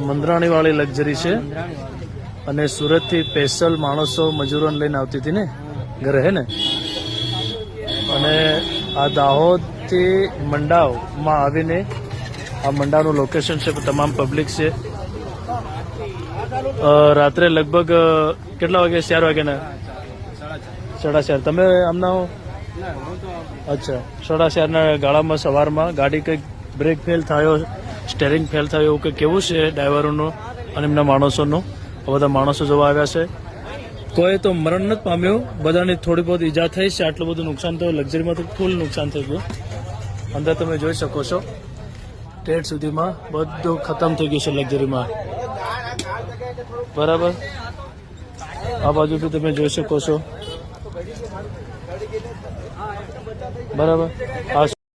મંદરાણી વાળી લક્ઝરી છે અને સુરત થી સ્પેશિયલ માણસો મજૂરોને લઈને આવતી હતી ને ઘરે હે ને. અને આ દાહોદ થી મંડાવમાં આવીને આ મંડાવનું લોકેશન છે, તમામ પબ્લિક છે. રાત્રે લગભગ કેટલા વાગે? 4 વાગ્યાના 4:30. તમે આમના અચ્છા 4:30 ના ગાળામાં સવારમાં ગાડી કંઈક બ્રેક ફેલ થયો, સ્ટેરિંગ ફેલ થયો એવું કંઈક કેવું છે ડ્રાઈવરોનું અને એમના માણસોનું. બધા માણસો જોવા આવ્યા છે. કોઈ તો મરણ નથી પામ્યું, બધાની થોડી બહુ ઈજા થઈ છે. આટલું બધું નુકસાન થયું, લક્ઝરીમાં તો ફૂલ નુકસાન થઈ ગયું. અંદર તમે જોઈ શકો છો ટેટ સુધીમાં બધું ખતમ થઈ ગયું છે લક્ઝરીમાં. બરાબર, આ બાજુ બી તમે જોઈ શકો છો. બરાબર, આ